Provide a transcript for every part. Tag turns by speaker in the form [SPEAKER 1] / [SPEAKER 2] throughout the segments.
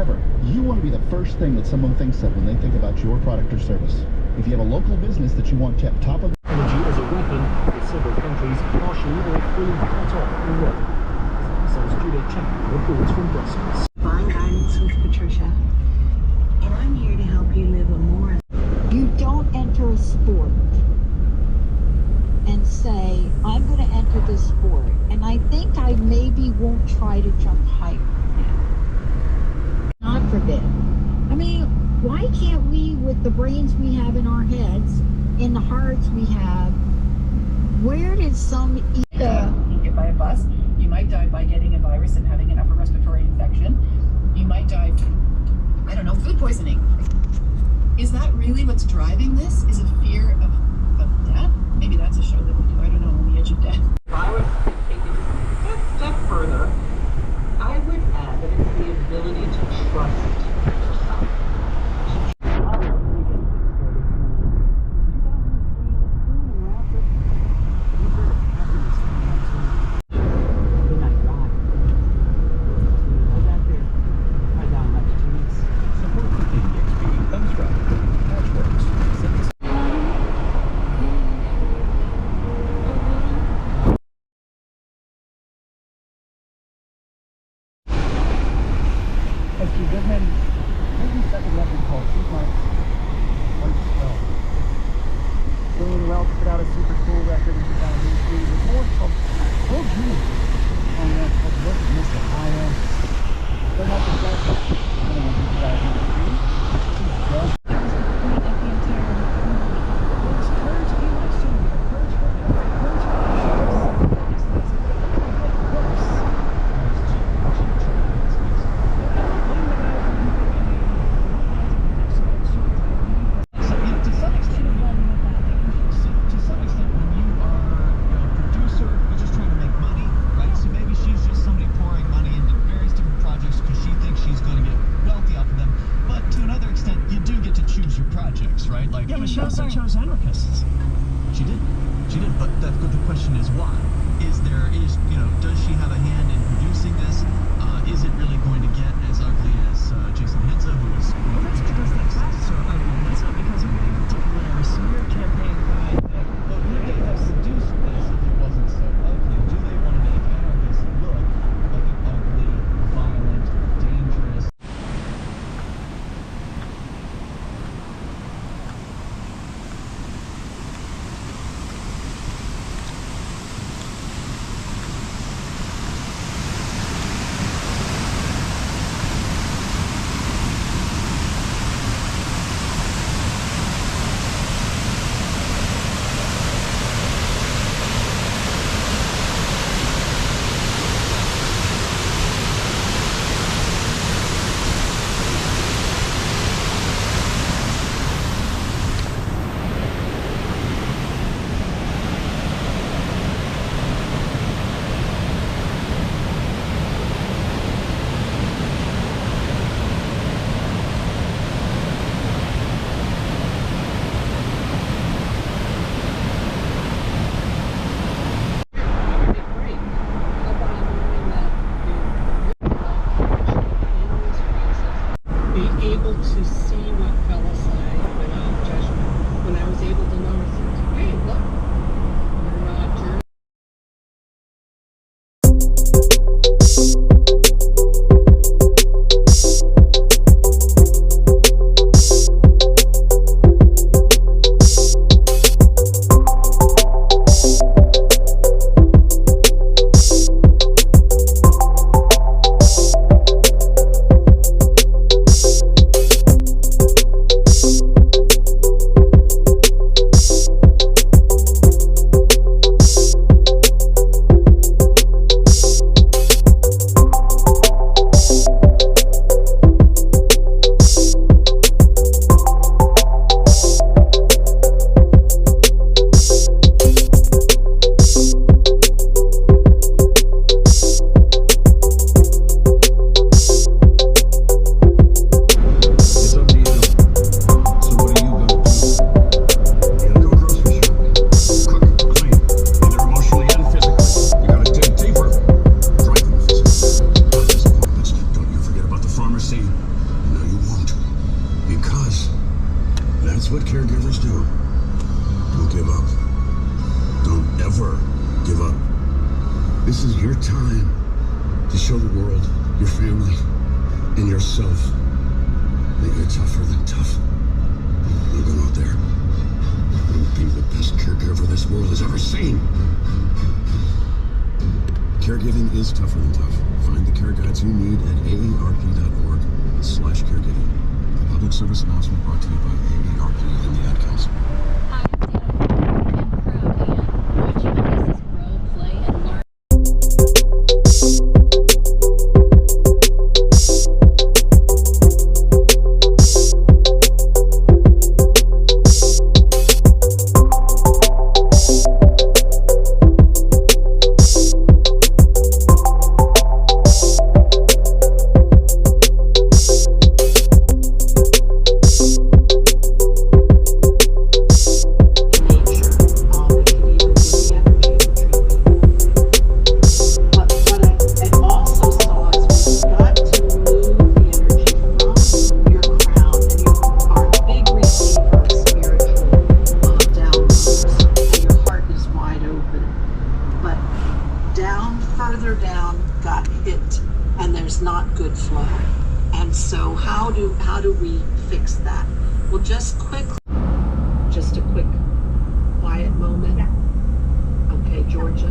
[SPEAKER 1] whatever, you want to be the first thing that someone thinks of when they think about your product or service. If you have a local business that you want kept top of
[SPEAKER 2] energy as a weapon, with several countries partially or fully cut off already. Says Julia Chapman reports from Brussels.
[SPEAKER 3] Fine Guidance with Patricia, and I'm here to help you live a more... You don't enter a sport and say, I'm going to enter this sport, and I think I maybe won't try to jump higher now. God forbid. I mean, why can't we, with the brains we have in our heads, in the hearts we have, where did some...
[SPEAKER 4] You get hit by a bus, you might die by getting a virus and having an upper respiratory infection, you might die from, I don't know, food poisoning. Is that really what's driving this? Is it fear of death? Maybe that's a show that we do, I don't know, On the Edge of Death.
[SPEAKER 5] I would take it a step further. I would add that it's the ability to trust yourself.
[SPEAKER 1] Doing well to put out a super cool record in 2003 with more called Junior on that called What Miss Ohio. They're not the best. I don't know, 2003.
[SPEAKER 6] That was the point of the entire movie. It was courage election, courage for
[SPEAKER 2] right? Like, yeah, but she also chose anarchists. She did. She did. But the question is why? Does she have a hand in producing this? Is it really going to get as ugly as Jason Henza, who was... Well, that's because that's so ugly. That's not because of any particular smear campaign by well, would they have seduced this if it wasn't so ugly? Do they want to make anarchists look like an ugly, violent, dangerous...
[SPEAKER 7] down. Don't give up. Don't ever give up. This is your time to show the world, your family, and yourself that you're tougher than tough. Now go out there and be the best caregiver this world has ever seen. Caregiving is tougher than tough. Find the care guides you need at aarp.org/caregiving. The public service announcement brought to you by AARP and the Ad Council.
[SPEAKER 8] Hi, I'm Dana, and proud and watching pieces grow, play, and learn.
[SPEAKER 5] Further down got hit and there's not good flow. And so how do we fix that? Well, just a quick quiet moment. Okay, Georgia.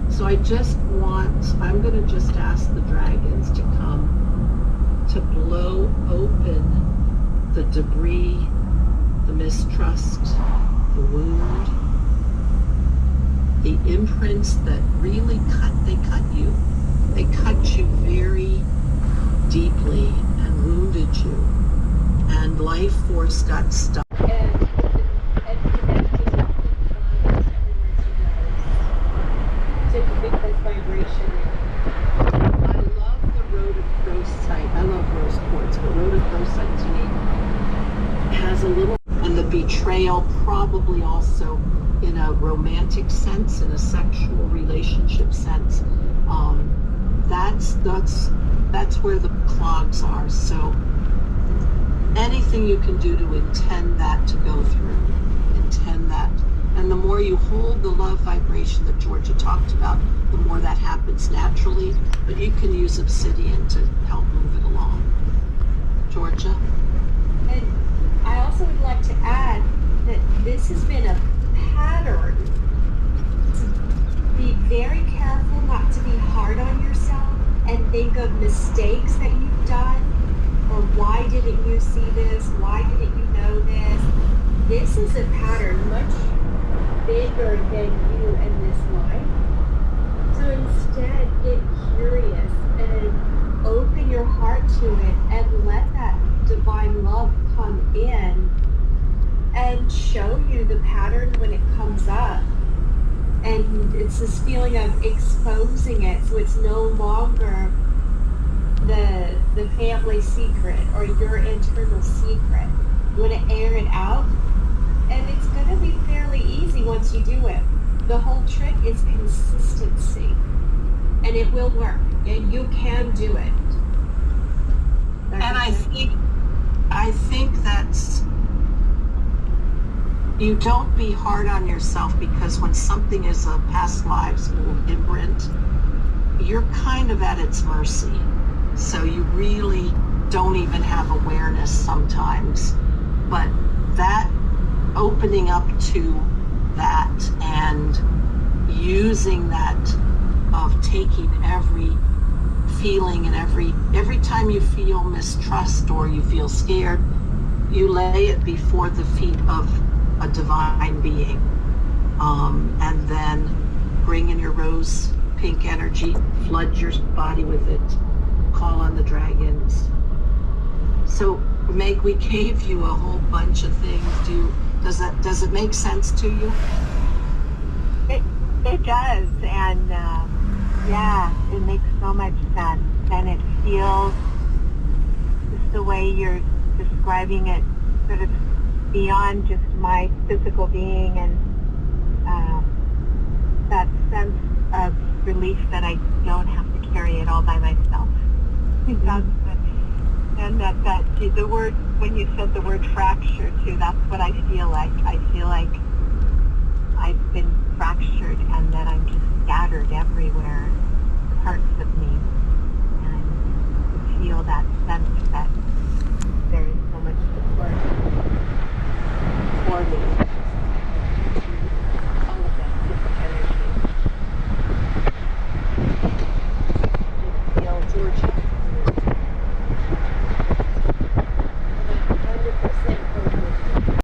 [SPEAKER 5] So I'm going to just ask the dragons to come to blow open the debris, the mistrust, the wound, the imprints that really cut you. They cut you very deeply and wounded you. And life force got stuck.
[SPEAKER 8] And connecting oftentimes to make this vibration.
[SPEAKER 5] I love the rhodochrosite. I love rose quartz, but rhodochrosite to me has a little, and the betrayal probably also in a romantic sense, in a sexual relationship sense. That's where the clogs are. So anything you can do to intend that to go through, intend that. And the more you hold the love vibration that Georgia talked about, the more that happens naturally. But you can use obsidian to help move it along. Georgia?
[SPEAKER 8] And I also would like to add that this has been a pattern to be very careful not to be hard on yourself and think of mistakes that you've done, or why didn't you see this, why didn't you know this. This is a pattern much bigger than you in this life. So instead, get curious and open your heart to it and let that divine love come in and show you the pattern when it comes up. And it's this feeling of exposing it, so it's no longer the family secret or your internal secret. You want to air it out, and it's going to be fairly easy once you do it. The whole trick is consistency, and it will work, and you can do it.
[SPEAKER 5] And I think that's, you don't be hard on yourself, because when something is a past lives imprint, you're kind of at its mercy. So you really don't even have awareness sometimes. But that opening up to that and using that of taking every feeling and every time you feel mistrust or you feel scared, you lay it before the feet of a divine being, and then bring in your rose pink energy, flood your body with it, call on the dragons. So Meg, we gave you a whole bunch of things. Does it make sense to you?
[SPEAKER 9] It does, and yeah, it makes so much sense, and it feels just the way you're describing it, sort of beyond just my physical being, and that sense of relief that I don't have to carry it all by myself. It sounds good. And that the word, when you said the word fracture too, that's what I feel like. I feel like I've been fractured and that I'm just scattered everywhere, parts of me. And to feel that sense that there is so much support.